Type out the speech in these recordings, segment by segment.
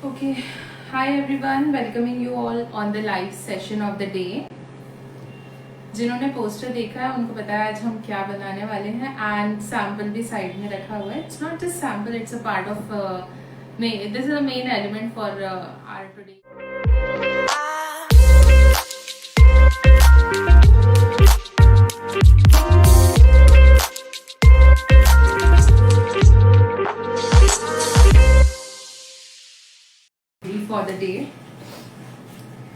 Okay, hi everyone, welcoming you all on the live session of the day. जिन्होंने poster देखा है उनको पता है आज हम क्या बनाने वाले हैं एंड सैम्पल भी साइड में रखा हुआ है. It's not just sample, it's a part of this is a main element for our today. For the day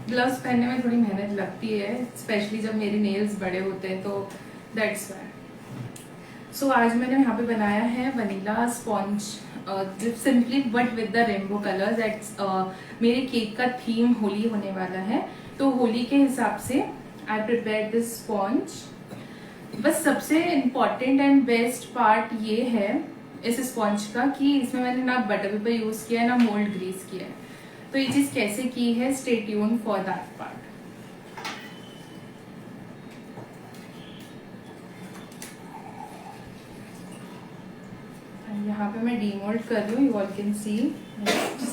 gloves पहनने में थोड़ी मेहनत लगती है, स्पेशली जब मेरे नेल्स बड़े होते हैं, तो दैट्स वाई. सो आज मैंने यहाँ पे बनाया है vanilla sponge simply but with the rainbow colour. That's मेरे केक का थीम होली होने वाला है, तो होली के हिसाब से आई प्रिपेयर दिस स्पॉन्ज. बस सबसे इम्पॉर्टेंट एंड बेस्ट पार्ट ये है इस स्पॉन्ज का कि इसमें मैंने ना बटर पेपर यूज किया है ना मोल्ड ग्रीस किया है. तो ये चीज कैसे की है, stay tune for that part. यहाँ पे मैं डीमोल्ड कर रही हूँ, you all can see.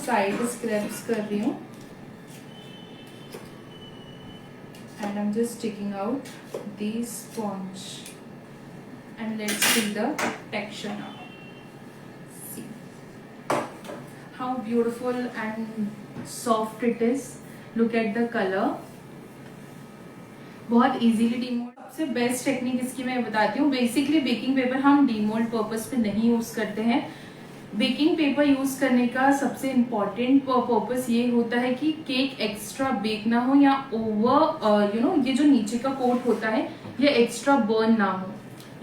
Side scraps कर रही हूँ and I am just taking out the sponge and let's see the texture now. How beautiful and soft it is. Look at the color. बहुत easily demold. सबसे best technique इसकी मैं बताती हूँ. Basically baking paper हम demould purpose पे नहीं use करते हैं. बेकिंग पेपर यूज करने का सबसे इम्पॉर्टेंट पर्पस ये होता है कि केक एक्स्ट्रा बेक ना हो या ओवर ये जो नीचे का कोट होता है ये एक्स्ट्रा बर्न ना हो.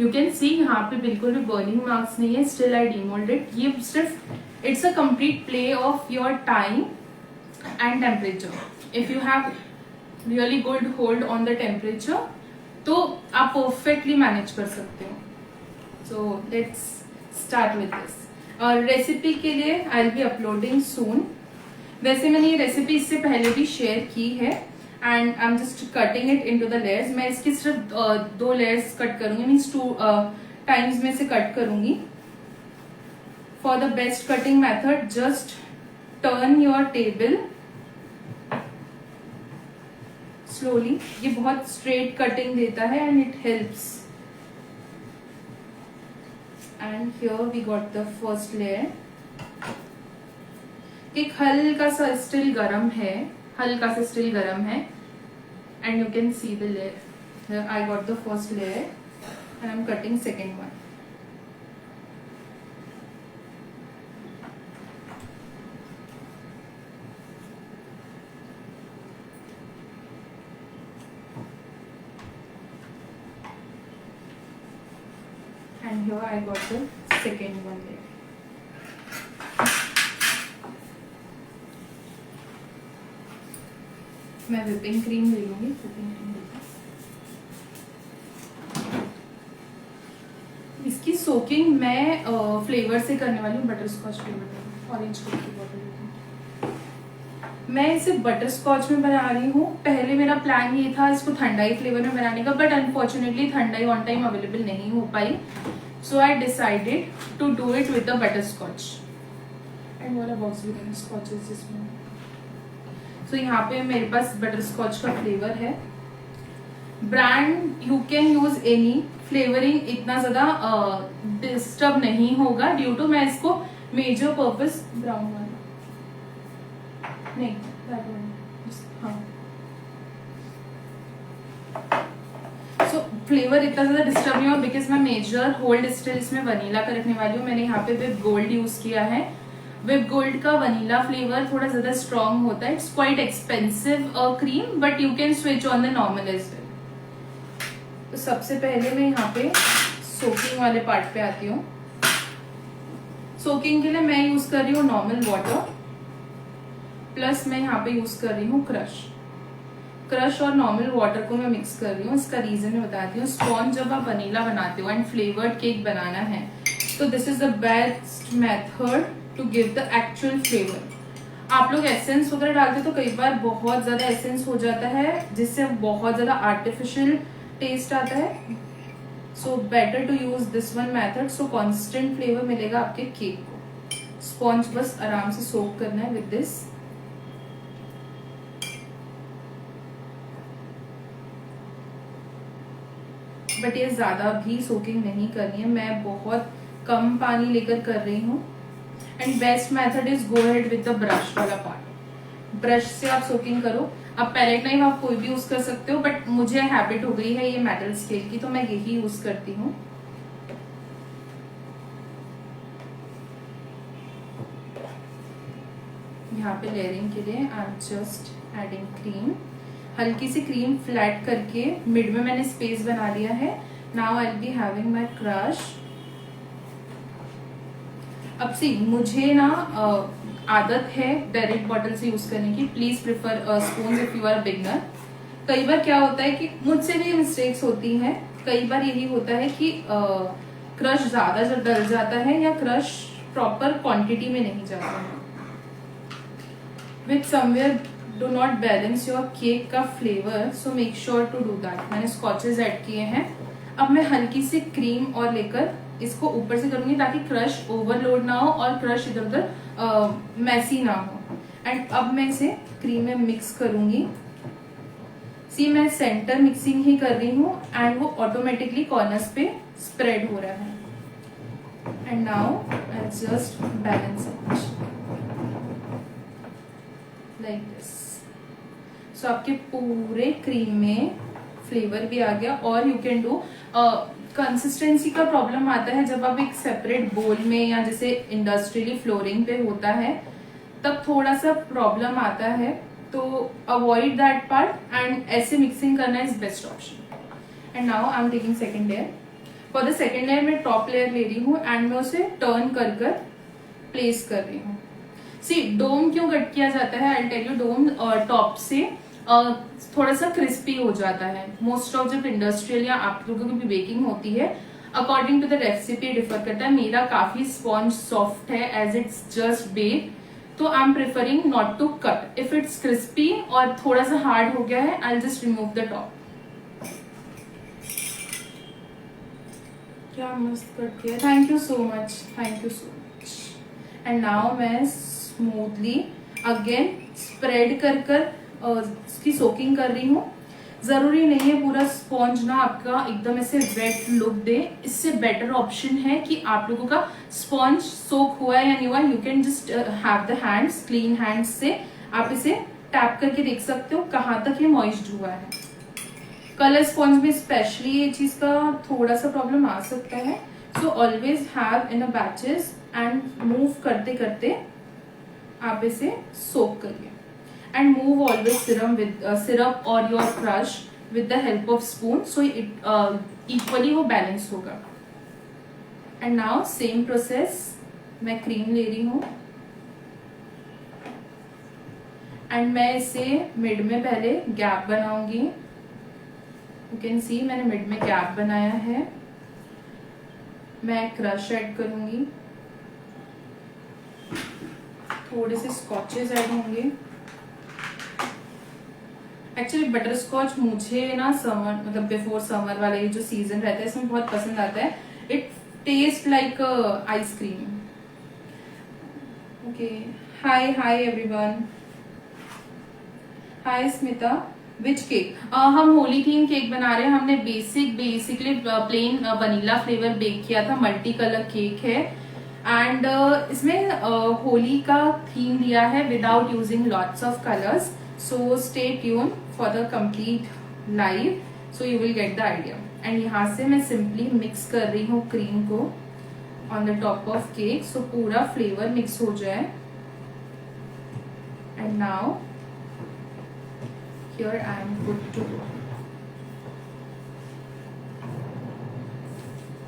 यू कैन सी यहाँ पे बिल्कुल भी बर्निंग मार्क्स नहीं है. Still I demoulded. ये सिर्फ it's a complete play of your time and temperature. If you have really good hold on the temperature तो आप perfectly manage कर सकते हो. So let's start with this. और रेसिपी के लिए I'll be uploading soon. वैसे मैंने ये रेसिपी इससे पहले भी शेयर की है and I'm just cutting it into the layers. मैं इसकी सिर्फ 2 layers कट करूंगी, मीन्स 2 times में से कट करूंगी. For the best cutting method, just turn your table slowly. ये बहुत straight cutting देता है and it helps. And here we got the first layer. Cake हल्का सा still गरम है, हल्का सा still गरम है and you can see the layer. Here I got the first layer and I'm cutting second one. And here I got the second one there. मैं whipping cream ले लूंगी. whipping cream इसकी सोकिंग मैं flavour से करने वाली हूँ. Butter scotch flavour, orange colour की बॉटल. मैं इसे बटर स्कॉच में बना रही हूँ. पहले मेरा प्लान ये था इसको ठंडाई फ्लेवर में बनाने का, but unfortunately thandai on time available नहीं हो पाई. So I decided to do it with the butterscotch. And वाला बॉक्स भी स्कॉच इसमें. सो यहाँ पे मेरे पास बटर स्कॉच का फ्लेवर है. Brand you can use any. Flavouring इतना ज्यादा डिस्टर्ब नहीं होगा ड्यू टू मैं इसको मेजर पर्पस ब्राउन वाला नहीं हाँ. सो फ्लेवर इतना ज्यादा डिस्टर्ब नहीं हुआ बिकॉज मैं मेजर होल्ड स्टिल इसमें वनीला का रखने वाली हूँ. मैंने यहाँ पे विप गोल्ड यूज किया है. विप गोल्ड का वनीला फ्लेवर थोड़ा ज्यादा स्ट्रॉन्ग होता है. It's quite expensive cream but you can switch on the normal as well. तो सबसे पहले मैं यहाँ पे सोकिंग वाले पार्ट पे आती हूँ. सोकिंग के लिए मैं यूज कर रही हूँ नॉर्मल वाटर प्लस मैं यहाँ पे यूज कर रही हूँ क्रश और नॉर्मल वाटर को मैं मिक्स कर रही हूँ. इसका रीजन मैं बताती हूँ. स्पॉन्ज जब आप वनीला बनाते हो एंड फ्लेवर्ड केक बनाना है तो this is the best method to give the actual flavour. आप लोग एसेंस वगैरह डालते तो कई बार बहुत ज्यादा एसेंस हो जाता है जिससे बहुत ज्यादा आर्टिफिशियल टेस्ट आता है. So better to use this one method. So constant flavour मिलेगा आपके केक को. स्पॉन्ज बस आराम से सोक करना है विद दिस। बट ये ज्यादा भी सोकिंग नहीं करनी है, मैं बहुत कम पानी लेकर कर रही हूँ। And best method is go head with the brush वाला पार्ट, ब्रश से आप सोकिंग करो। अब पैलेट नाइफ आप कोई भी यूज कर सकते हो, बट मुझे हैबिट हो गई है ये मेटल स्केल की, तो मैं यही यूज करती हूँ। यहाँ पे लेयरिंग के लिए I am just adding cream, हल्की सी क्रीम फ्लैट करके मिड में मैंने स्पेस बना लिया है। Now I will be having my crush. अब सी मुझे ना आदत है डायरेक्ट बॉटल से यूज करने की, please prefer spoon if you are beginner. कई बार क्या होता है कि मुझसे भी मिस्टेक्स होती हैं, कई बार यही होता है कि क्रश ज्यादा जब डल जाता है या क्रश प्रॉपर क्वांटिटी में नहीं जाता है, with somewhere do not balance your cake का flavour, so make sure to do that. मैंने स्कॉचेस ऐड किए हैं। अब मैं हल्की सी क्रीम और लेकर इसको ऊपर से करूंगी ताकि क्रश ओवरलोड ना हो और क्रश इधर उधर मैसी ना हो। एंड अब मैं इसे क्रीम में मिक्स करूंगी। सी मैं सेंटर मिक्सिंग ही कर रही हूँ एंड वो ऑटोमेटिकली कॉर्नर्स पे स्प्रेड हो रहा है। And now I just balance it like this. So आपके पूरे क्रीम में फ्लेवर भी आ गया। और यू कैन डू, कंसिस्टेंसी का प्रॉब्लम आता है जब आप एक सेपरेट बोल में या जैसे इंडस्ट्रियली फ्लोरिंग पे होता है तब थोड़ा सा प्रॉब्लम आता है, तो अवॉइड दैट पार्ट एंड ऐसे मिक्सिंग करना is best option. And now I am taking second layer. For the second layer मैं टॉप लेयर ले रही हूँ एंड मैं उसे टर्न कर कर प्लेस कर रही हूँ। सी डोम क्यों कट किया जाता है, I tell you. Dome top से थोड़ा सा क्रिस्पी हो जाता है। मोस्ट ऑफ जब इंडस्ट्रियल या आप लोगों की भी बेकिंग होती है, according to the recipe differ करता है। मेरा काफी स्पॉन्ज सॉफ्ट है एज इट्स जस्ट बेक, तो I am preferring not to cut. If it's crispy और थोड़ा सा हार्ड हो गया है, I just remove the top. क्या मस्त कट किया, thank you so much, thank you so much. And now मैं स्मूथली अगेन स्प्रेड कर कर इसकी सोकिंग कर रही हूँ। जरूरी नहीं है पूरा स्पॉन्ज ना आपका एकदम ऐसे वेट लुक दे, इससे बेटर ऑप्शन है कि आप लोगों का स्पॉन्ज सोक हुआ है या नहीं हुआ। You can just have the hands, clean hands से आप इसे टैप करके देख सकते हो कहाँ तक ये मॉइस्ड हुआ है। कलर स्पॉन्ज में स्पेशली ये चीज का थोड़ा सा प्रॉब्लम आ सकता है, so always have in a batches and move करते करते आप इसे सोक करिए। And move always syrup or your crush with the help of spoon, so it equally वो balance होगा। And now same process, मैं cream ले रही हूँ and मैं इसे mid में पहले gap बनाऊंगी। You can see मैंने mid में gap बनाया है। मैं crush ऐड करूंगी, थोड़े से स्कॉचेस ऐड होंगे। एक्चुअली बटर स्कॉच मुझे ना समर मतलब बिफोर समर वाला ये जो सीजन रहता है इसमें बहुत पसंद आता है। It taste like ice cream. Okay, hi everyone, hi Smita. Which cake? हम होली थीम केक बना रहे हैं। हमने basically plain vanilla flavour bake किया था, मल्टी कलर केक है एंड इसमें होली का थीम दिया है without using lots of colours. So stay tuned for the complete live, so you will get the idea. And यहाँ से मैं simply mix कर रही हूँ क्रीम को on the top of cake, so पूरा flavor mix हो जाए। And now here I am good to go।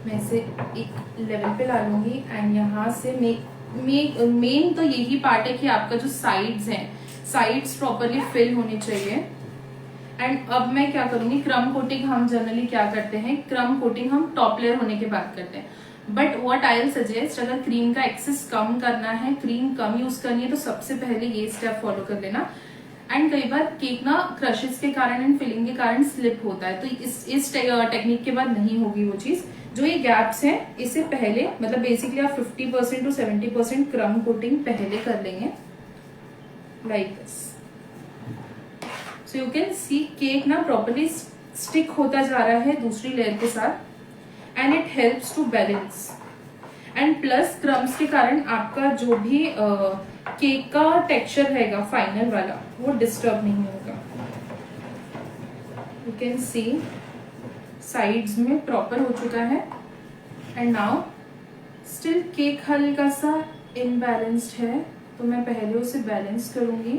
मैं इसे एक लेवल पे ला लूंगी एंड यहाँ से मेन तो यही पार्ट है कि आपका जो साइड्स हैं, साइड्स प्रॉपरली फिल होनी चाहिए। एंड अब मैं क्या करूंगी, क्रम कोटिंग हम जनरली क्या करते हैं, क्रम कोटिंग हम टॉप लेयर होने के बाद करते हैं। But what I will suggest, अगर क्रीम का एक्सेस कम करना है, क्रीम कम यूज करनी है, तो सबसे पहले ये स्टेप फॉलो कर लेना। एंड कई बार केक ना क्रशेस के कारण एंड फिलिंग के कारण स्लिप होता है, तो इस टेक्निक के बाद नहीं होगी वो चीज। जो ये गैप्स हैं इससे पहले मतलब बेसिकली आप 50% टू 70% क्रम कोटिंग पहले कर लेंगे like this. So you can see cake ना प्रॉपरली स्टिक होता जा रहा है दूसरी लेयर के साथ and it helps to balance and plus crumbs के कारण आपका जो भी केक का टेक्सचर रहेगा फाइनल वाला वो डिस्टर्ब नहीं होगा। यू कैन सी साइड्स में प्रॉपर हो चुका है एंड नाउ स्टिल केक हल्का सा इनबैलेंस्ड है तो मैं पहले उसे बैलेंस करूंगी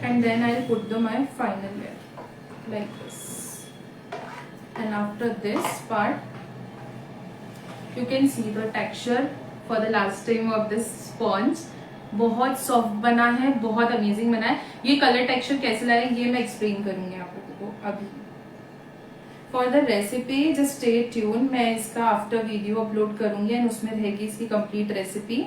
and then I put the my final layer like this and after this part you can see the texture for the last time of this sponge। बहुत soft बना है, बहुत अमेजिंग बना है। ये कलर टेक्सचर कैसे लाए ये मैं एक्सप्लेन करूंगी आप लोगों को अभी। For the recipe just stay tune, मैं इसका आफ्टर वीडियो अपलोड करूंगी एंड उसमें रहेगी इसकी कंप्लीट रेसिपी।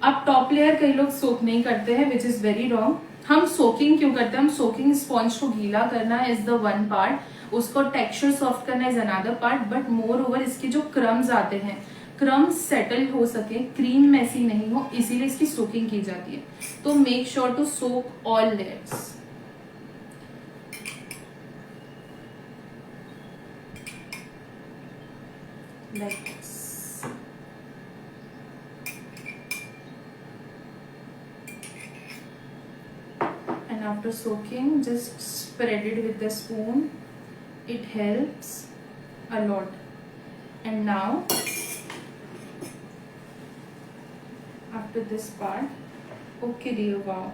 अब टॉप लेयर कई लोग सोक नहीं करते हैं विच इज वेरी रॉन्ग। हम सोकिंग क्यों करते हैं? हम सोकिंग स्पॉन्ज को गीला करना इज द वन पार्ट, उसको टेक्सचर सॉफ्ट करना is another part, but more over इसके जो क्रम्स आते हैं क्रम्स सेटल हो सके, क्रीम मैसी नहीं हो, इसीलिए इसकी सोकिंग की जाती है। तो make sure to soak all layers. like this and after soaking just spread it with the spoon, it helps a lot। and now after this part okay dear wow,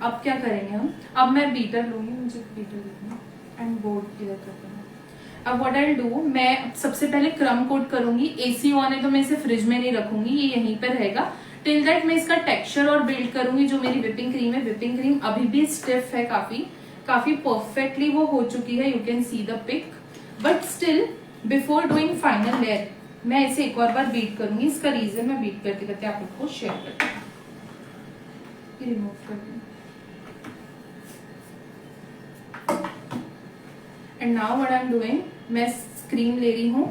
अब क्या करेंगे हम? अब मैं बीटर लूंगी, मुझे बीटर लेना and board clear कर देना। अब व्हाट आई डू, मैं सबसे पहले क्रम कोट करूंगी। एसी ऑन है तो मैं इसे फ्रिज में नहीं रखूंगी, ये यहीं पर रहेगा टिल दैट मैं इसका टेक्सचर और बिल्ड करूंगी। जो मेरी विपिंग क्रीम है, विपिंग क्रीम अभी भी स्टिफ है, काफी परफेक्टली वो हो चुकी है, you can see the pic, but still before doing final layer मैं इसे एक और बार बीट करूंगी। इसका रीजन मैं बीट करते करते आप लोग को शेयर करती हूँ। रिमूव कर दूँ and now what I am doing, मैं क्रीम ले रही हूँ,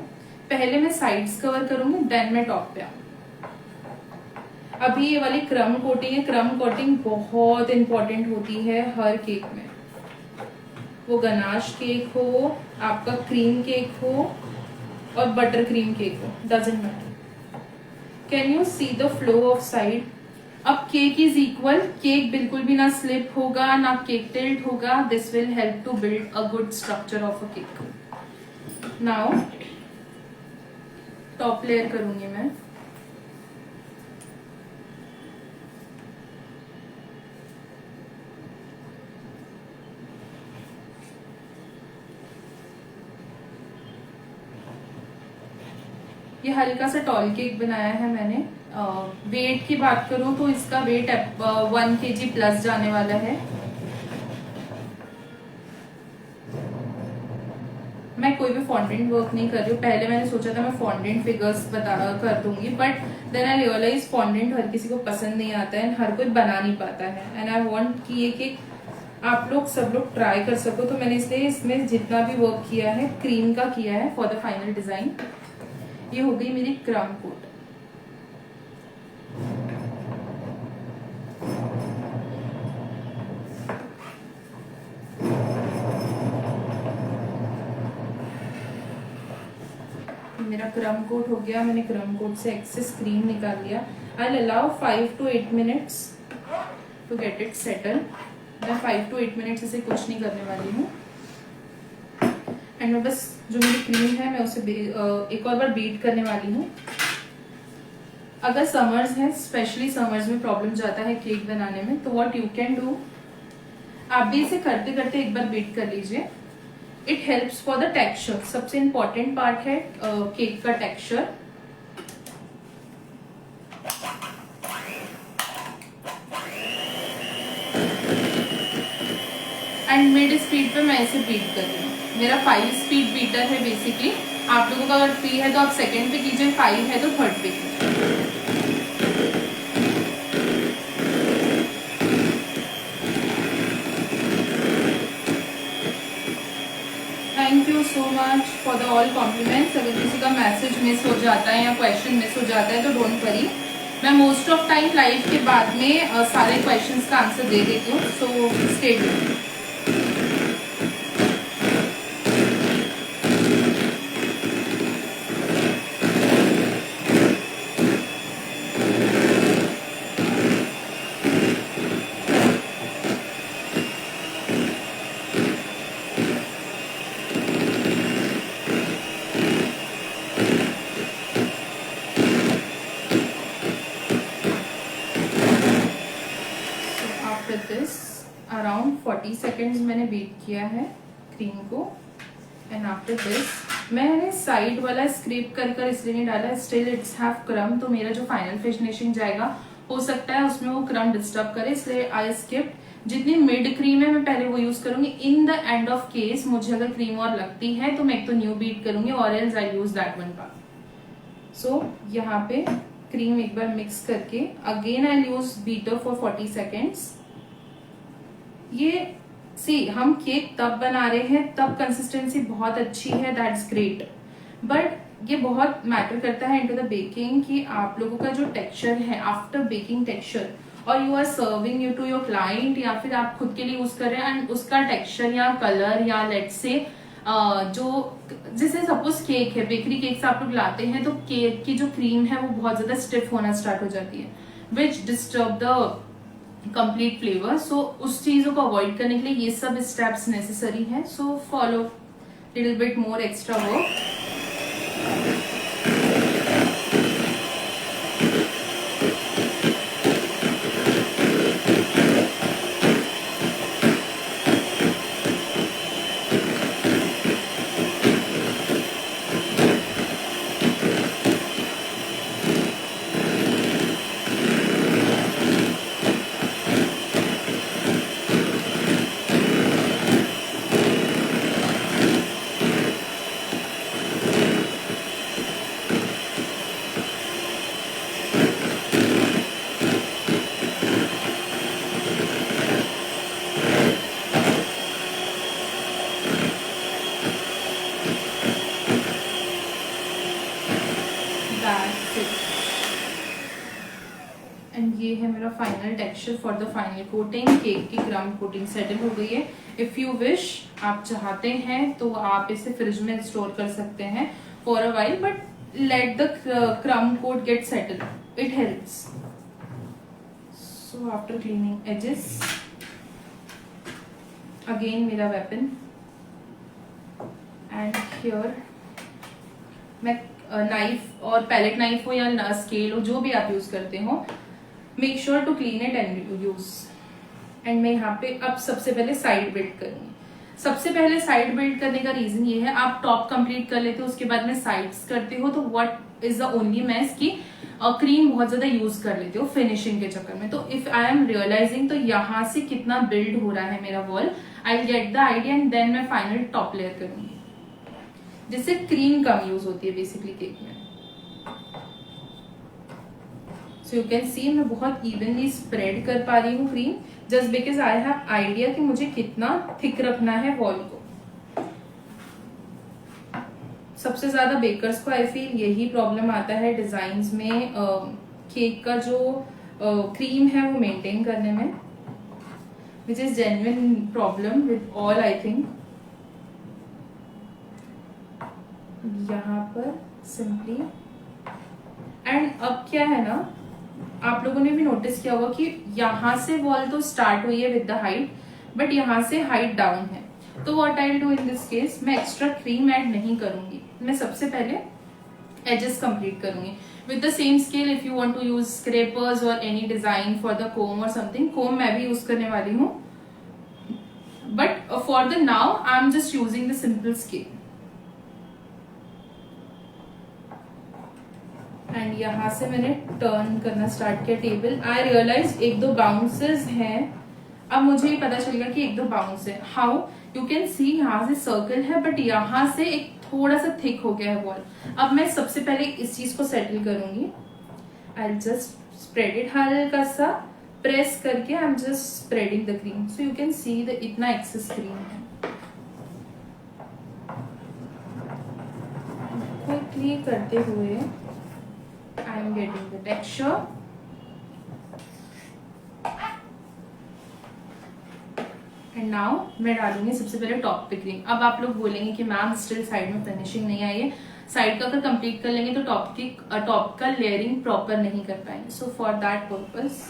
पहले मैं साइड्स कवर करूंगी देन मैं टॉप पे आऊंगी। अभी ये वाली क्रम कोटिंग है, क्रम कोटिंग बहुत इंपॉर्टेंट होती है हर केक में, वो गनाश केक हो, आपका क्रीम केक हो और बटर क्रीम केक हो, doesn't matter. Can you see the flow of side? अब केक इज इक्वल, केक बिल्कुल भी ना स्लिप होगा ना केक टिल्ट होगा। This will help to build a good structure of a cake. Now top layer करूंगी मैं। ये हल्का सा टॉल केक बनाया है मैंने। वेट की बात करूं तो इसका वेट 1 kg प्लस जाने वाला है। मैं कोई भी फॉन्डेंट वर्क नहीं कर रही हूँ। पहले मैंने सोचा था मैं फॉन्डेंट फिगर्स कर दूंगी, but then I realise fondant हर किसी को पसंद नहीं आता है, हर कोई बना नहीं पाता है एंड आई वांट कि ये केक आप लोग सब लोग ट्राई कर सको। तो मैंने इसलिए इसमें जितना भी वर्क किया है क्रीम का किया है फॉर द फाइनल डिजाइन। ये हो गई मेरी क्रम कोट। मेरा क्रम कोट हो गया, मैंने क्रम कोट से एक्सेस क्रीम निकाल लिया। I allow 5 to 8 minutes to get it settle. मैं 5 to 8 minutes इसे कुछ नहीं करने वाली हूँ एंड मैं बस जो मेरी क्रीम है मैं उसे एक और बार बीट करने वाली हूँ। अगर समर्स है, स्पेशली समर्स में प्रॉब्लम जाता है केक बनाने में, तो व्हाट यू कैन डू, आप भी इसे करते करते एक बार बीट कर लीजिए। It helps for the texture. सबसे इंपॉर्टेंट पार्ट है केक का टेक्सचर। एंड मिड स्पीड पे मैं इसे बीट कर रही हूँ। मेरा 5 स्पीड बीटर है बेसिकली। आप लोगों का अगर 3 है तो आप सेकेंड पे कीजिए, 5 है तो थर्ड पे कीजिए। For the all compliments. अगर किसी का मैसेज मिस हो जाता है या क्वेश्चन मिस हो जाता है तो डोंट वरी, मैं मोस्ट ऑफ टाइम लाइव के बाद में सारे क्वेश्चंस का आंसर दे देती हूँ, so stay tuned. Around 40 seconds मैंने बीट किया है क्रीम को। एंड आफ्टर दिस मैंने साइड वाला स्क्रैप कर इसलिए नहीं डाला, स्टिल इट्स हैव क्रम, तो मेरा जो फाइनल फिनिशिंग जाएगा हो सकता है उसमें वो क्रम डिस्टर्ब करे, इसलिए आई स्किप्ड। जितनी मिड क्रीम है मैं पहले वो यूज करूंगी। In the end of case मुझे अगर क्रीम और लगती है तो मैं एक तो न्यू बीट करूंगी और else I use that one part. So यहाँ पे क्रीम एक बार मिक्स करके again I use beater for 40 seconds. ये सी हम केक तब बना रहे हैं तब कंसिस्टेंसी बहुत अच्छी है, दैट्स ग्रेट, बट ये बहुत मैटर करता है इनटू द बेकिंग कि आप लोगों का जो टेक्सचर है आफ्टर बेकिंग टेक्सचर, और you are serving you to your client या फिर आप खुद के लिए यूज कर रहे हैं एंड उसका टेक्सचर या कलर या लेट से जो जैसे सपोज केक है, बेकरी केक से आप लोग लाते हैं तो केक की जो क्रीम है वो बहुत ज्यादा स्टिफ होना स्टार्ट हो जाती है, विच डिस्टर्ब द कंप्लीट फ्लेवर। सो उस चीजों को अवॉइड करने के लिए ये सब स्टेप्स नेसेसरी हैं। So follow little bit more extra work. And ये है मेरा final texture for the final coating. Cake की क्रम कोटिंग सेटल हो गई है। इफ यू विश, आप चाहते हैं तो आप इसे फ्रिज में स्टोर कर सकते हैं for a while, but let the crumb coat get settle, it helps. So after cleaning edges, again मेरा वेपन एंड हियर मैं नाइफ और पैलेट नाइफ हो या स्केल हो, जो भी आप यूज करते हो, make sure to clean it and use. And मैं यहाँ पे अब सबसे पहले साइड बिल्ड करूंगी। सबसे पहले साइड बिल्ड करने का रीजन ये है, आप टॉप कंप्लीट कर लेते हो उसके बाद में साइड्स करते हो तो what is the only mess की क्रीम बहुत ज्यादा यूज कर लेते हो फिनिशिंग के चक्कर में। तो इफ आई एम रियलाइजिंग तो यहाँ से कितना बिल्ड हो रहा है मेरा wall, I get the idea and then मैं फाइनल टॉप लेयर करूंगी, जिससे क्रीम कम यूज होती है बेसिकली केक में। सो यू कैन सी मैं बहुत इवनली स्प्रेड कर पा रही हूँ cream, just because I have idea कि मुझे कितना थिक रखना है वॉल को। सबसे ज्यादा बेकर्स को आई फील यही प्रॉब्लम आता है डिजाइन्स में, केक का जो क्रीम है वो मेंटेन करने में, which is genuine problem with all I think. यहाँ पर सिंपली एंड अब क्या है ना, आप लोगों ने भी नोटिस किया होगा कि यहाँ से वॉल तो स्टार्ट हुई है विद द हाइट, बट यहाँ से हाइट डाउन है। तो what I will do in this case, मैं एक्स्ट्रा क्रीम ऐड नहीं करूंगी, मैं सबसे पहले एजेस कंप्लीट करूंगी with the same scale. If you want to use scrapers और any design for the comb और समथिंग, कोम मैं भी यूज करने वाली हूँ, but for the now I am just using the simple scale. And यहाँ से मैंने टर्न करना स्टार्ट किया टेबल। आई रियलाइज एक दो बाउंसेस हैं, अब मुझे पता चलेगा कि एक दो बाउंस है। हाउ यू कैन सी यहाँ से सर्कल है बट यहाँ से एक थोड़ा सा थिक हो गया है वॉल। अब मैं सबसे पहले इस चीज को सेटल करूंगी। आई जस्ट स्प्रेड इट, हल्का सा प्रेस करके आई am just spreading the cream. So you can see the इतना एक्सेस क्रीम है। बेसिकली करते हुए I am getting the texture and now मैं डालूंगी सबसे पहले टॉप पे क्रीम। अब आप लोग बोलेंगे कि मैम स्टिल साइड में फिनिशिंग नहीं आई है। साइड का अगर कंप्लीट कर लेंगे तो टॉप का लेयरिंग प्रॉपर नहीं कर पाएंगे। सो फॉर दैट पर्पस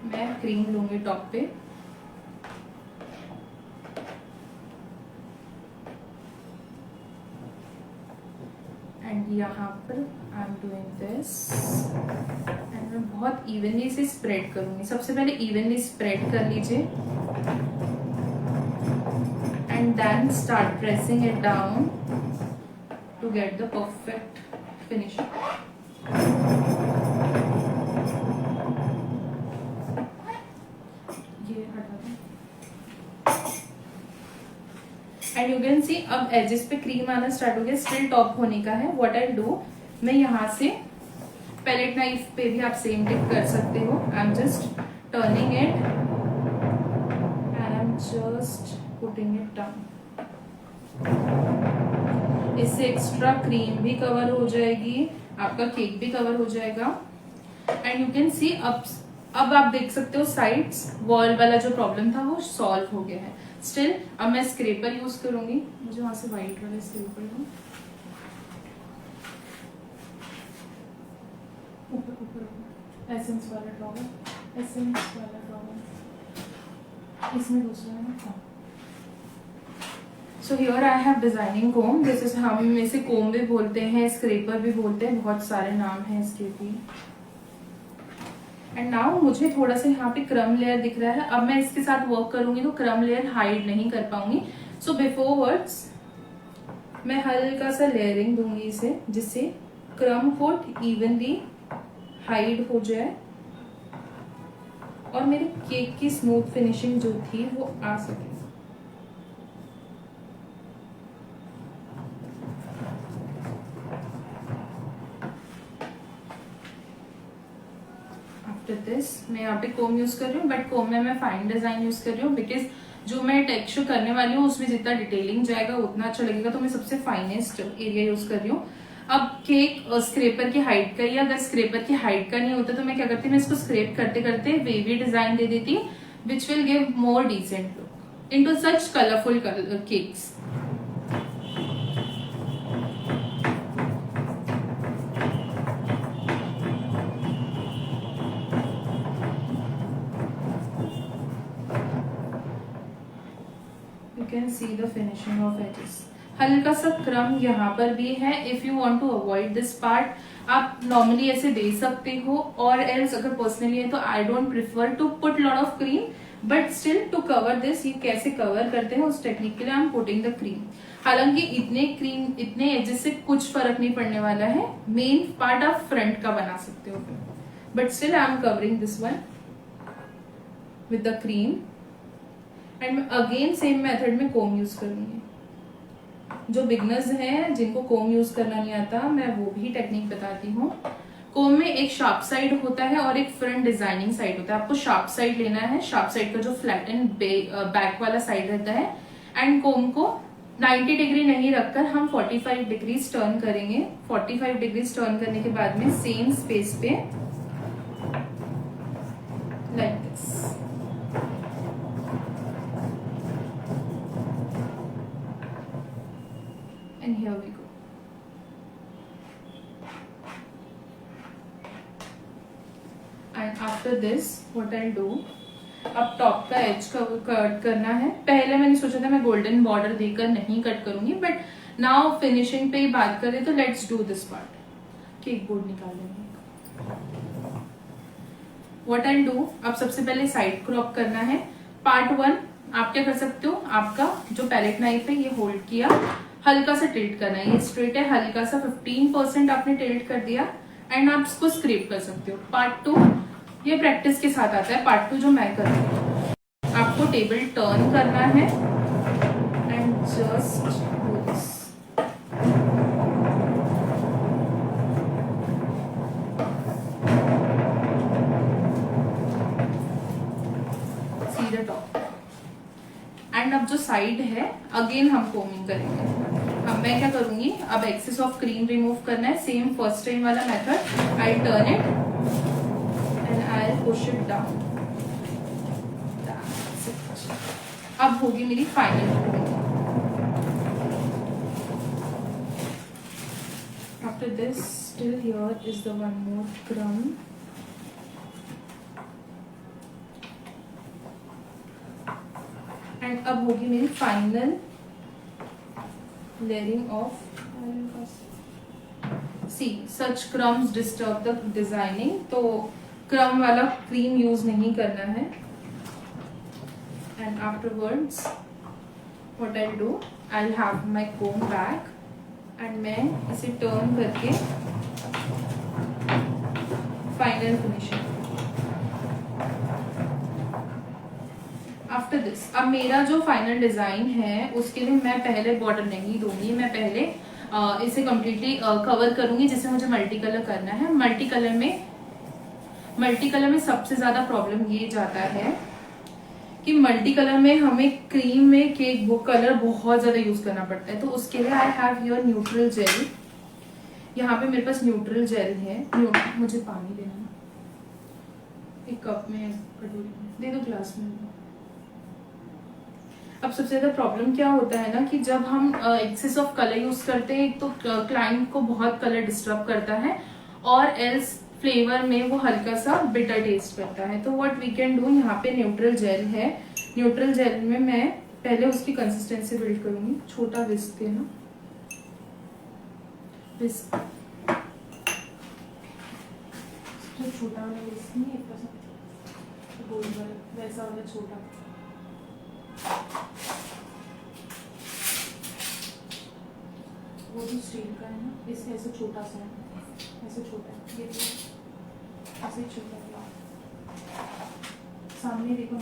मैं क्रीम लूंगी टॉप पे एंड यहाँ पर आई एम डूइंग दिस एंड मैं बहुत इवनली इसे स्प्रेड करूंगी। सबसे पहले इवनली स्प्रेड कर लीजिए and then start pressing it down to get the perfect finishing. ये हटा दें एंड यू कैन सी अब एजेस पे क्रीम आना स्टार्ट हो गया। स्टिल टॉप होने का है। व्हाट आई डू, मैं यहाँ से पैलेट नाइफ पे भी आप सेम टिप कर सकते हो। आई am just turning it and I am just putting it down. इससे एक्स्ट्रा क्रीम भी कवर हो जाएगी, आपका केक भी कवर हो जाएगा एंड यू कैन सी अब आप देख सकते हो साइड्स वॉल वाला जो प्रॉब्लम था वो सॉल्व हो गया है। स्टिल अब मैं स्क्रेपर यूज करूंगी। मुझे वहां से व्हाइट वाला स्क्रेपर दो, ऊपर एसेंस वाला ड्रॉवर, एसेंस वाला ड्रॉवर इसमें दूसरा है ना। So here I have designing comb. This is, हम इसे कोम भी बोलते हैं, स्क्रेपर भी बोलते हैं, बहुत सारे नाम हैं इसके भी। एंड नाउ मुझे थोड़ा सा यहाँ पे क्रम लेयर दिख रहा है। अब मैं इसके साथ वर्क करूंगी तो क्रम लेयर हाइड नहीं कर पाऊंगी। सो बिफोर वर्ड्स मैं हल्का सा लेयरिंग दूंगी इसे, जिससे क्रम कोट इवनली हाइड हो जाए और मेरे केक की स्मूथ फिनिशिंग जो थी वो आ सके। दिस मैं यहाँ पे कोम यूज कर रही हूँ, बट कोम में मैं फाइन डिजाइन यूज कर रही हूँ बिकॉज जो मैं टेक्सचर करने वाली हूँ उसमें जितना डिटेलिंग जाएगा उतना अच्छा लगेगा। तो मैं सबसे फाइनेस्ट एरिया यूज कर रही हूँ। अब केक स्क्रेपर की हाइट का, या अगर स्क्रेपर की हाइट का नहीं होता तो मैं क्या करती हूँ, मैं इसको स्क्रेप करते करते वेवी डिजाइन दे देती हूँ which will give more decent look into such colourful cakes. Can see the finishing of edges. हल्का सा क्रम यहाँ पर भी है। If you want to avoid this part आप नॉर्मली ऐसे दे सकते हो, और एल्स अगर पर्सनली है तो I don't prefer to put lot of cream, but still to cover this, ये कैसे कवर करते हैं उस टेक्निक के लिए I am putting the cream. हालांकि इतने एजेस से कुछ फर्क नहीं पड़ने वाला है। मेन पार्ट आप फ्रंट का बना सकते हो, but still I am covering this one with the cream and again same method में कोम यूज करूंगी। जो बिगनर्स हैं जिनको कोम यूज करना नहीं आता, मैं वो भी टेक्निक बताती हूँ। कोम में एक शार्प साइड होता है और एक फ्रंट डिजाइनिंग साइड होता है। आपको शार्प साइड लेना है, शार्प साइड का जो फ्लैट एंड बैक वाला साइड रहता है। एंड कोम को 90 डिग्री नहीं रखकर हम 45 डिग्री टर्न करेंगे। 45 डिग्री टर्न करने के बाद में सेम स्पेस पे like this. And here we go. And after this, what I'll do, अब टॉप का एज कट करना है। पहले मैंने सोचा था मैं गोल्डन बॉर्डर देकर नहीं कट करूंगी, बट नाउ फिनिशिंग पे ही बात करें तो let's do this part. Cake board निकाल लेंगे। व्हाट आई डू, अब सबसे पहले साइड क्रॉप करना है। पार्ट 1 आप क्या कर सकते हो, आपका जो पैलेट नाइफ है ये होल्ड किया, हल्का सा टिल्ट करना है। ये स्ट्रेट है, हल्का सा 15% आपने टिल्ट कर दिया एंड आप इसको स्क्रेप कर सकते हो। पार्ट 2 ये प्रैक्टिस के साथ आता है। पार्ट 2 जो मैं कर रही हूँ, आपको टेबल टर्न करना है and just do this. See the top and अब जो साइड है अगेन हम कोमिंग करेंगे। हम मैं क्या करूंगी, अब एक्सेस ऑफ क्रीम रिमूव करना है, सेम फर्स्ट टाइम वाला method, I turn it and I push it down. अब होगी मेरी final coating. After this still here is the one more crumb, and अब होगी मेरी final layering of. See such crumbs disturb the designing, तो crumb वाला cream use नहीं करना है। And afterwards what I do, I have my comb back and मैं इसे टर्न करके फाइनल फिनिशिंग। आफ्टर दिस अब मेरा जो फाइनल डिजाइन है उसके लिए मैं पहले बॉर्डर नहीं दूंगी, मैं पहले इसे कम्प्लीटली कवर करूंगी, जिसे मुझे मल्टी कलर करना है। मल्टी कलर में सबसे ज्यादा प्रॉब्लम ये जाता है कि मल्टी कलर में हमें क्रीम में केक वो कलर बहुत ज्यादा यूज करना पड़ता है। तो उसके लिए I have your neutral jail. यहाँ पे मेरे पास न्यूट्रल जेल है। मुझे पानी देना, एक कप में, कटोरी में दे दो, ग्लास में। अब सबसे ज्यादा प्रॉब्लम क्या होता है ना कि जब हम एक्सेस ऑफ कलर यूज करते हैं, एक तो क्लाइंट को बहुत कलर डिस्टर्ब करता है, और एल्स फ्लेवर में वो हल्का सा बिटर टेस्ट करता है। तो व्हाट वी कैन डू, यहाँ पे न्यूट्रल जेल है, न्यूट्रल जेल में मैं पहले उसकी कंसिस्टेंसी बिल्ड करूंगी। छोटा विस्क है ना, विस्क छोटा वाला विस्क नहीं है, गोल वाला वैसा वाला छोटा, वो जो स्टील का है ना, इससे ऐसे छोटा सा है, ऐसे छोटा है, ये ऐसे छोटा है, सामने देखो।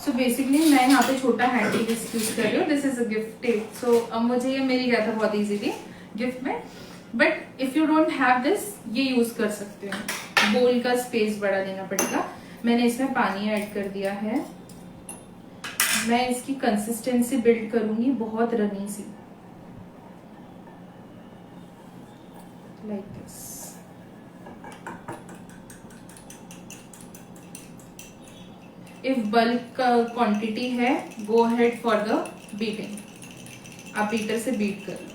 सो बेसिकली मैं यहाँ पे छोटा हैंडी विस्क यूज कर रही हूँ। This is a gift tape. So अब मुझे ये मिल गया था बहुत इजीली गिफ्ट में, but if you don't have this, ये यूज कर सकते हो। बोल का स्पेस बड़ा देना पड़ेगा। मैंने इसमें पानी ऐड कर दिया है। मैं इसकी कंसिस्टेंसी बिल्ड करूंगी बहुत रनी सी, like this. If bulk quantity है, go ahead for the beating. आप बीटर से बीट कर लो।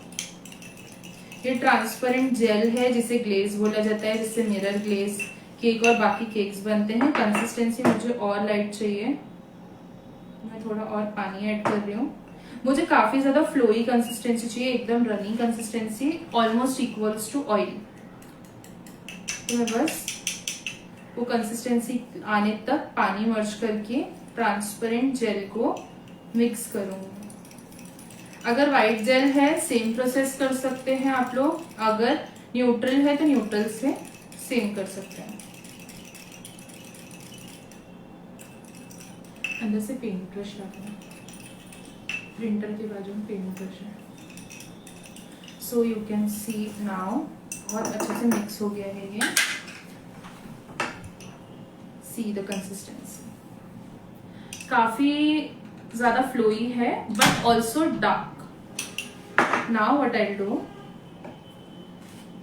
ये ट्रांसपेरेंट जेल है जिसे ग्लेज बोला जाता है, जिससे मिरर ग्लेज केक और बाकी केक्स बनते हैं। कंसिस्टेंसी मुझे और लाइट चाहिए, मैं थोड़ा और पानी ऐड कर रही हूँ। मुझे काफी ज्यादा फ्लोई कंसिस्टेंसी चाहिए, एकदम runny consistency, almost equals to oil. तो मैं बस वो कंसिस्टेंसी आने तक पानी मर्ज करके ट्रांसपेरेंट जेल को मिक्स करूंगी। अगर व्हाइट जेल है सेम प्रोसेस कर सकते हैं आप लोग, अगर न्यूट्रल है तो न्यूट्रल से सेम कर सकते हैं। अंदर से पेंट ब्रश रखना, प्रिंटर के बाजू में पेंट ब्रश है। सो यू कैन सी नाउ बहुत अच्छे से मिक्स हो गया है ये। सी द कंसिस्टेंसी काफी ज्यादा फ्लोई है, but also dark. Now what I do,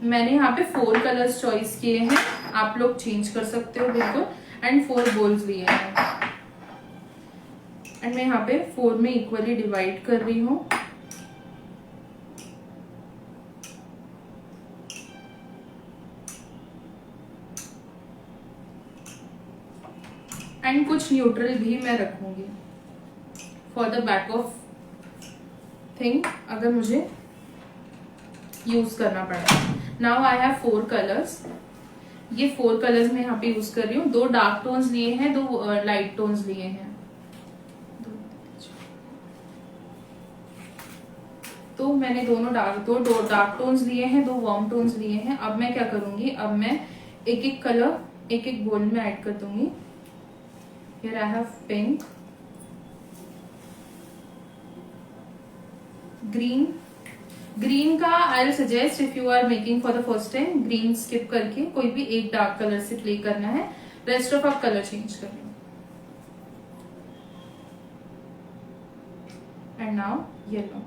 मैंने यहाँ पे 4 कलर्स चॉइस किए हैं, आप लोग चेंज कर सकते हो बिल्कुल। एंड 4 बोल्स लिए हैं, एंड मैं यहाँ पे 4 में इक्वली डिवाइड कर रही हूँ। एंड कुछ न्यूट्रल भी मैं रखूंगी for the back of thing, अगर मुझे यूज करना पड़ा। Now I have 4 colours. ये 4 कलर्स मैं यहाँ पे यूज कर रही हूँ। 2 डार्क टोन्स लिए हैं, 2 लाइट टोन्स लिए हैं। तो मैंने दो डार्क टोन्स लिए हैं, 2 वार्म टोन्स लिए हैं। अब मैं क्या करूंगी, अब मैं एक एक कलर एक एक बोल में ऐड कर दूंगी। Here I have pink, green. Green का I'll suggest if you are making for the first time, green skip करके कोई भी एक डार्क कलर से प्ले करना है, रेस्ट ऑफ आप कलर चेंज कर लो। Now yellow.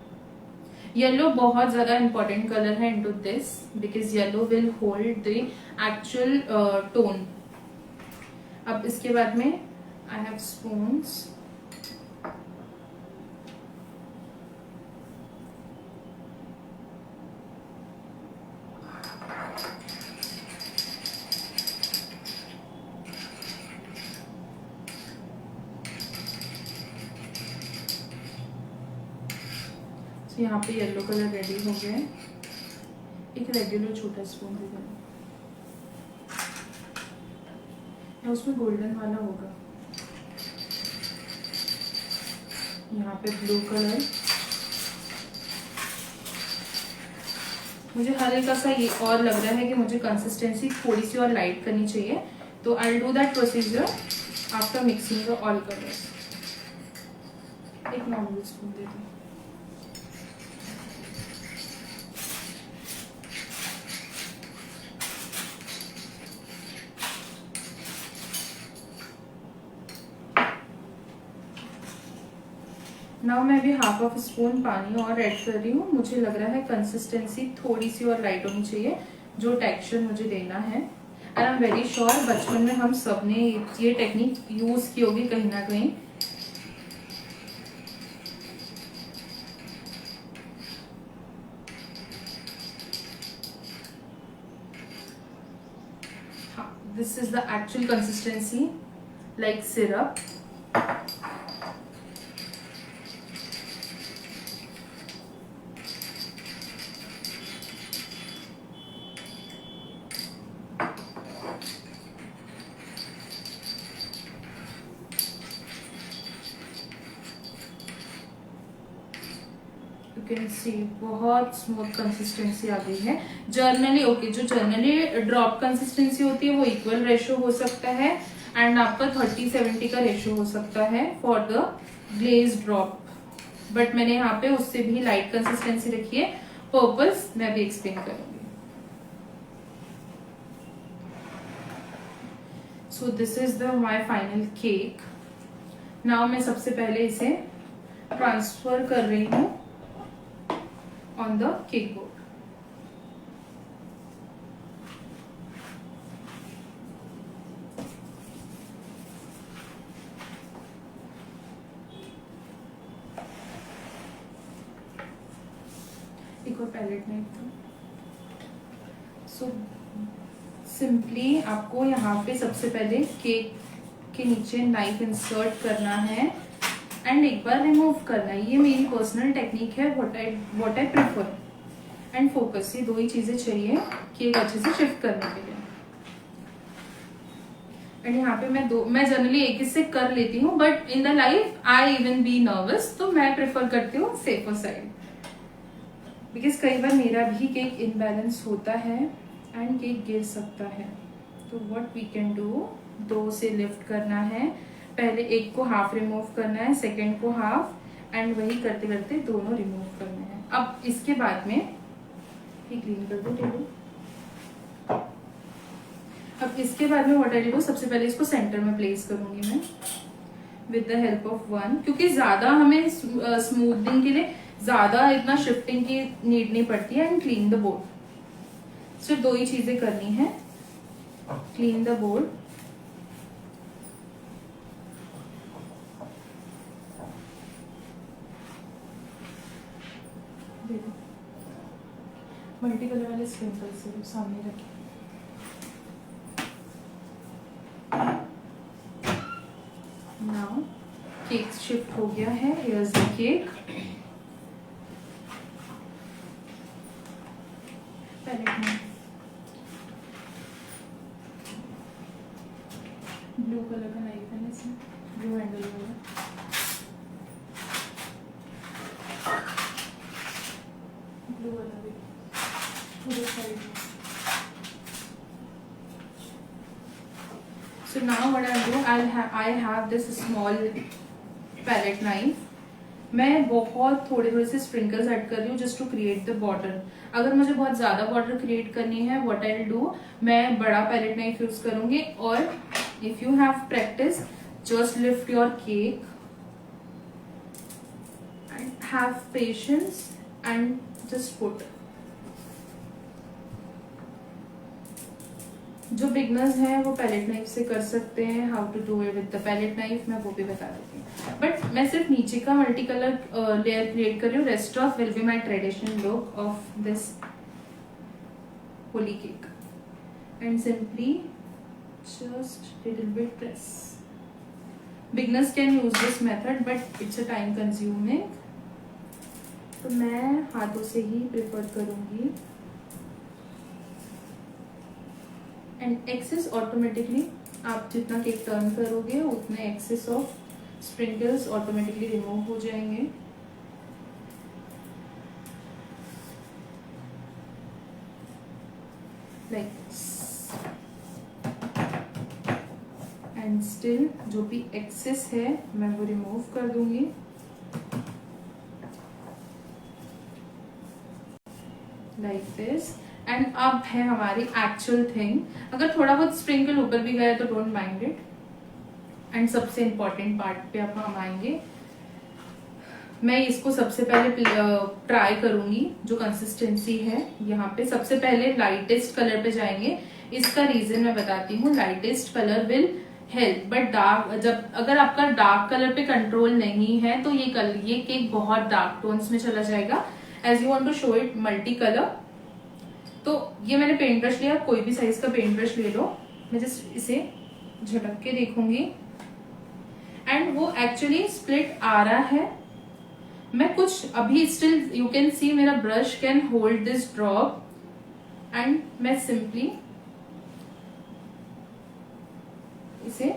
येलो बहुत ज्यादा इंपॉर्टेंट कलर है into this because yellow will hold the actual tone. अब इसके बाद में आई हैव स्पून्स. यहाँ पे येलो कलर रेडी हो गया है. एक रेगुलर छोटा स्पून दे देना, उसमें गोल्डन वाला होगा. यहाँ पे ब्लू कलर. मुझे हल्का सा ये और लग रहा है कि मुझे कंसिस्टेंसी थोड़ी सी और लाइट करनी चाहिए, तो आई will do that procedure after mixing the all colours. एक नॉर्मल स्पून दे दो. नाउ मैं भी हाफ ऑफ स्पून पानी और ऐड कर रही हूँ. मुझे लग रहा है कंसिस्टेंसी थोड़ी सी और लाइट होनी चाहिए जो टेक्सचर मुझे देना है. And I am very sure बचपन में हम सब ने ये टेक्निक यूज की होगी कहीं ना कहीं. हाँ, this is the actual consistency like syrup. You can सी बहुत स्मूथ कंसिस्टेंसी आ गई है. जर्नली ओके, जो जर्नली ड्रॉप कंसिस्टेंसी होती है वो इक्वल रेशो हो सकता है एंड आपका 30-70 का रेशो हो सकता है for the glaze drop. But मैंने यहाँ पे उससे भी लाइट कंसिस्टेंसी रखी है. पर्पस मैं भी एक्सप्लेन करूंगी. So this is the my final cake. Now मैं सबसे पहले इसे ट्रांसफर कर रही हूँ on the cake board. एक और पैलेट नाइफ. सो सिंपली आपको यहाँ पे सबसे पहले केक के नीचे नाइफ इंसर्ट करना है एंड एक बार रिमूव करना है. ये मेरी पर्सनल टेक्निक है, what I prefer. And focus, ये दो ही चीजें चाहिए केक अच्छे से शिफ्ट करने के लिए. एंड यहाँ पे मैं जनरली एक से कर लेती हूँ, but in the life I even be nervous, तो मैं प्रेफर करती हूँ सेफर साइड बिकॉज कई बार मेरा भी केक इनबैलेंस होता है एंड केक गिर सकता है. तो व्हाट वी कैन डू, दो से लिफ्ट करना है. पहले एक को हाफ रिमूव करना है, सेकेंड को हाफ, एंड वही करते करते दोनों रिमूव करने हैं. अब इसके बाद में ये क्लीन कर दो टेबल. अब इसके बाद में व्हाट आई डू, सबसे पहले इसको सेंटर में प्लेस करूंगी मैं with the help of one, क्योंकि ज्यादा हमें स्मूथनिंग के लिए ज्यादा इतना शिफ्टिंग की नीड नहीं पड़ती है. And clean the board. सिर्फ दो ही चीजें करनी है, clean the board. Multi colour वाले स्प्रिंकल से सामने रखें. नाउ केक शिफ्ट हो गया है. Here's the cake. पैलेट में ब्लू कलर का नाइफ है, इसमें ब्लू हैंडल वाला. ब्लू वाला भी पूरे साइड में. So now what I'll do, I have this small palette knife. मैं बहुत थोड़े से स्प्रिंकल्स ऐड कर रही हूँ just to create the border. अगर मुझे बहुत ज्यादा बॉर्डर क्रिएट करनी है, व्हाट आई विल डू, मैं बड़ा पैलेट नाइफ यूज करूंगी. और if you have practice, just lift your cake and have patience and just put. जो बिगनर्स हैं वो पैलेट नाइफ से कर सकते हैं, how to do it with the palette knife मैं वो भी बता देती हूँ, बट मैं सिर्फ नीचे का मल्टी कलर लेयर क्रिएट कर रही हूँ। Rest of will be my traditional look of this Holi cake and simply just little bit press. Beginners can use this method but it's a time consuming, तो मैं हाथों से ही प्रेफर करूंगी। And excess automatically आप जितना केक टर्न करोगे उतने excess of sprinkles automatically remove हो जाएंगे। लाइक एंड स्टिल जो भी एक्सेस है मैं वो रिमूव कर दूंगी। Like this. एंड अब है हमारी एक्चुअल थिंग। अगर थोड़ा बहुत स्प्रिंकल ऊपर भी गया तो डोंट माइंड इट। एंड सबसे इम्पोर्टेंट पार्ट पे अब हम आएंगे। मैं इसको सबसे पहले ट्राई करूंगी जो कंसिस्टेंसी है यहाँ पे। सबसे पहले लाइटेस्ट कलर पे जाएंगे। इसका रीजन मैं बताती हूँ। Lightest colour will help, but dark जब अगर आपका डार्क कलर पे कंट्रोल नहीं है तो ये केक बहुत डार्क टोन्स में चला जाएगा। As you want to show it multi colour, तो ये मैंने पेंट ब्रश लिया, कोई भी साइज का पेंट ब्रश ले लो। मैं जस्ट इसे झटक के देखूंगी एंड वो एक्चुअली स्प्लिट आ रहा है। मैं कुछ अभी स्टिल यू कैन सी मेरा brush can hold this drop and मैं सिंपली इसे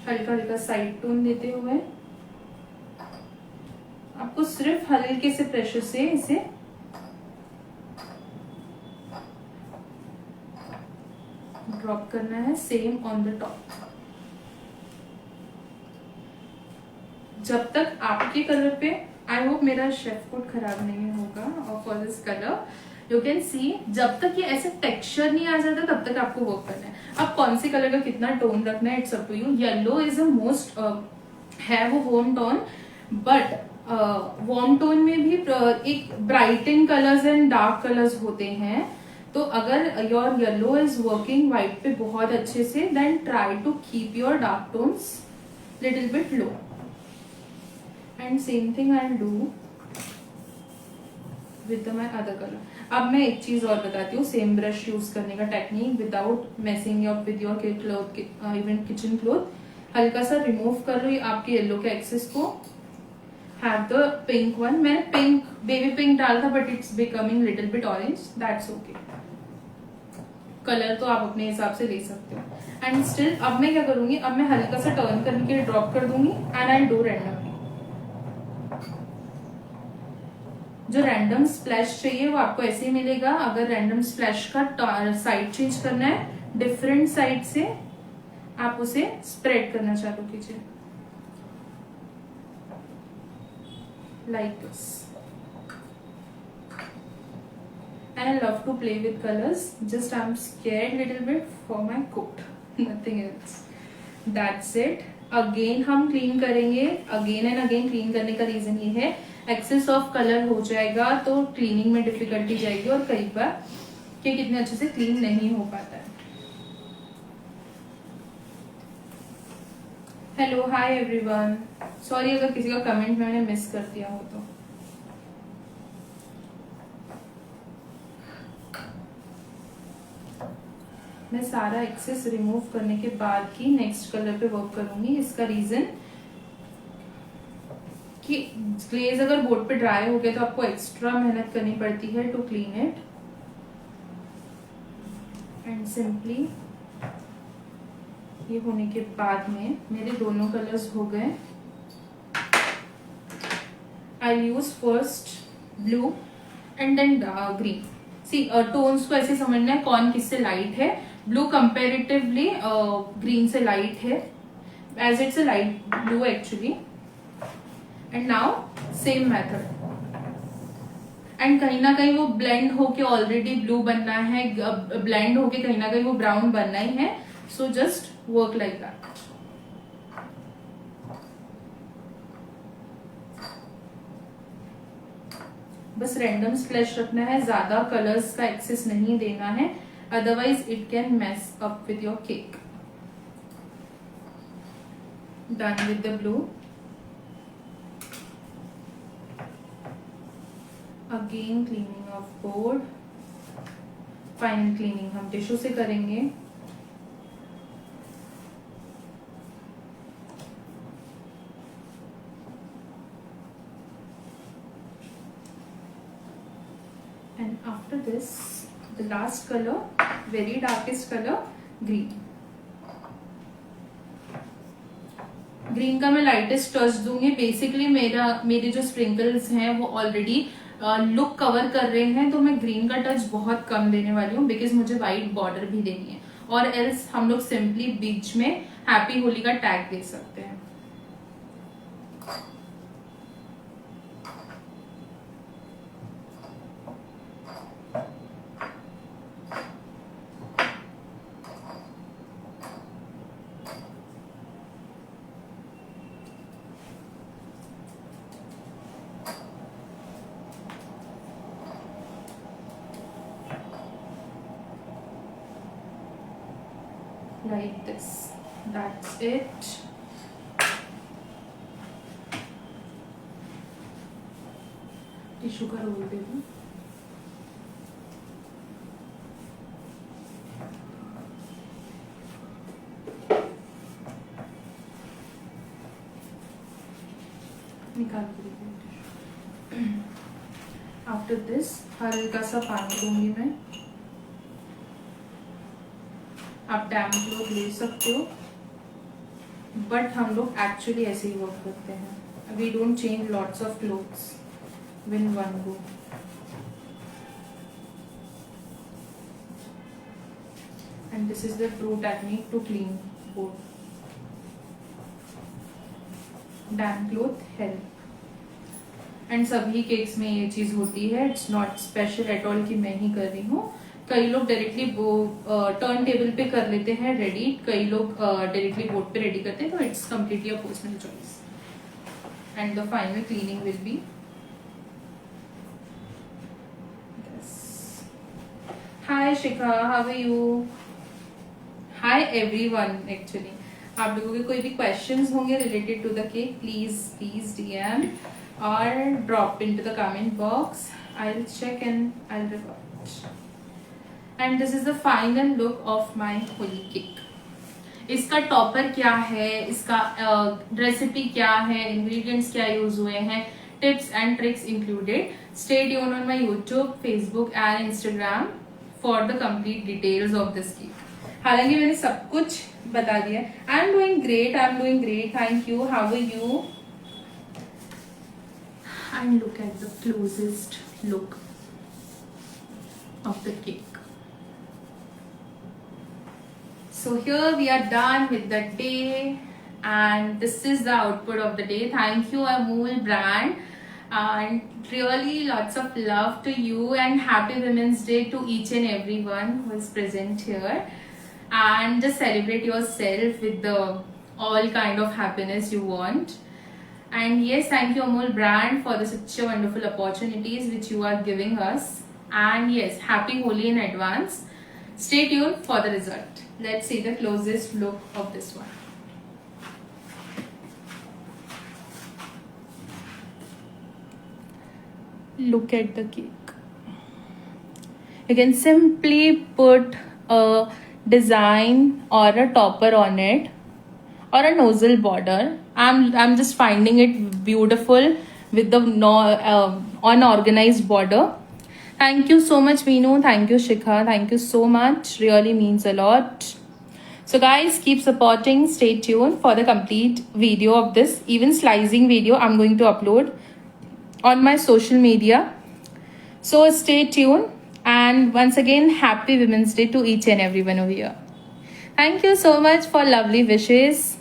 हल्का हल्का साइड टोन देते हुए आपको सिर्फ हल्के से प्रेशर से इसे ड्रॉप करना है सेम ऑन द टॉप। जब तक आपके कलर पे, आई होप मेरा शेफ कोड खराब नहीं होगा और for this colour you can सी, जब तक ये ऐसे टेक्सचर नहीं आ जाता तब तक आपको वर्क करना है। अब कौन से कलर का कितना टोन रखना है it's up to you. Yellow is a most है वो warm tone, but warm tone में भी एक brighten colours and dark colours होते हैं। तो अगर your yellow is working white पे बहुत अच्छे से, then try to keep your dark tones little bit low. And same thing I will do with my other colour. अब मैं एक चीज और बताती हूँ सेम ब्रश यूज करने का technique without messing your with your cloth, even kitchen cloth. हल्का सा रिमूव कर रही आपके येलो के एक्सेस को। Have the pink one. मैंने पिंक, बेबी पिंक डाला था but it's becoming little bit orange, that's okay. Colour तो आप अपने हिसाब से ले सकते हो। एंड स्टिल अब मैं क्या करूंगी, अब मैं हल्का सा टर्न करने के लिए ड्रॉप कर दूंगी एंड आई डू रैंडमली। जो रैंडम स्प्लैश चाहिए वो आपको ऐसे ही मिलेगा। अगर रैंडम स्प्लैश का साइड चेंज करना है, डिफरेंट साइड से आप उसे स्प्रेड करना चालू कीजिए like this. And I love to play with colors. Just I'm scared little bit for my coat. Nothing else. That's it. Again हम क्लीन करेंगे। अगेन एंड अगेन क्लीन करने का रीजन ये है, एक्सेस ऑफ कलर हो जाएगा तो cleaning में डिफिकल्टी जाएगी और कई बार केक इतने अच्छे से क्लीन नहीं हो पाता है। Hello, hi everyone. सॉरी अगर किसी का कमेंट मैंने मिस कर दिया हो तो। मैं सारा एक्सेस रिमूव करने के बाद ही नेक्स्ट कलर पे वर्क करूंगी। इसका रीजन कि ग्लेज अगर बोर्ड पे ड्राई हो गया तो आपको एक्स्ट्रा मेहनत करनी पड़ती है to clean it. And simply ये होने के बाद में मेरे दोनों कलर्स हो गए। I use first blue and then green. See tones को ऐसे समझना है कौन किससे लाइट है। ब्लू कंपेरेटिवली ग्रीन से लाइट है, as it's a light blue actually. And now same method. And कहीं ना कहीं वो ब्लेंड होके ऑलरेडी ब्लू बनना है, ब्लेंड होके कहीं ना कहीं वो ब्राउन बनना ही है। So just work like that. बस रैंडम स्प्लैश रखना है, ज्यादा कलर्स का एक्सेस नहीं देना है, otherwise it can mess up with your cake. Done with the blue. Again cleaning of board. Final cleaning हम टिश्यू से करेंगे. And after this, the last color, very darkest color, green. Green का मैं lightest touch दूंगी. Basically मेरे जो sprinkles हैं वो ऑलरेडी लुक कवर कर रहे हैं, तो मैं ग्रीन का टच बहुत कम देने वाली हूँ बिकॉज मुझे वाइट बॉर्डर भी देनी है. और एल्स हम लोग सिंपली बीच में हैप्पी होली का टैग दे सकते हैं. Like this. That's it. Tissue का रोल दे दूं. निकाल के टिश्यू. आफ्टर दिस हल्का सा पानी दूंगी मैं. आप डैम क्लोथ ले सकते हो, बट हम लोग एक्चुअली ऐसे ही वर्क करते हैं. We don't change lots of clothes in one go. And this is the true technique to clean board. Damp cloth help. And सभी केक्स में ये चीज होती है. It's not special at all कि मैं ही कर रही हूँ. कई लोग डायरेक्टली टर्न टेबल पे कर लेते हैं रेडी, कई लोग डायरेक्टली बोर्ड पे रेडी करते हैं. तो it's completely a personal choice. And the final cleaning will be this. Hi Shikha, how are you? Hi everyone. Actually आप लोगों के कोई भी क्वेश्चंस होंगे related to the cake, please DM और drop into the comment box. I will check and I will report. And this is the final look of my Holi cake. इसका topper क्या है, इसका रेसिपी क्या है, इंग्रेडिएंट्स क्या use हुए हैं, tips and tricks included. Stay tune on my YouTube, Facebook and Instagram for the complete details of this cake. हालांकि मैंने सब कुछ बता दिया. I am doing great. Thank you. How are you? And look at the closest look of the cake. So here we are done with the day, and this is the output of the day. Thank you Amul brand, and really lots of love to you, and happy Women's Day to each and everyone who is present here. And just celebrate yourself with the all kind of happiness you want. And yes, thank you Amul brand for such a wonderful opportunities which you are giving us. And yes, happy Holi in advance. Stay tuned for the result. Let's see the closest look of this one. Look at the cake. You can simply put a design or a topper on it or a nozzle border. I'm just finding it beautiful with the unorganized border. Thank you so much Meenu, thank you Shikha, thank you so much, really means a lot. So guys, keep supporting, stay tuned for the complete video of this. Even slicing video I'm going to upload on my social media, so stay tuned. And once again, happy Women's Day to each and everyone over here. Thank you so much for lovely wishes.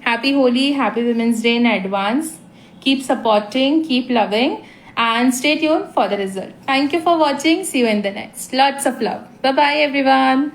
Happy Holi, happy Women's Day in advance. Keep supporting, keep loving, and stay tuned for the result. Thank you for watching. See you in the next. Lots of love. Bye bye everyone.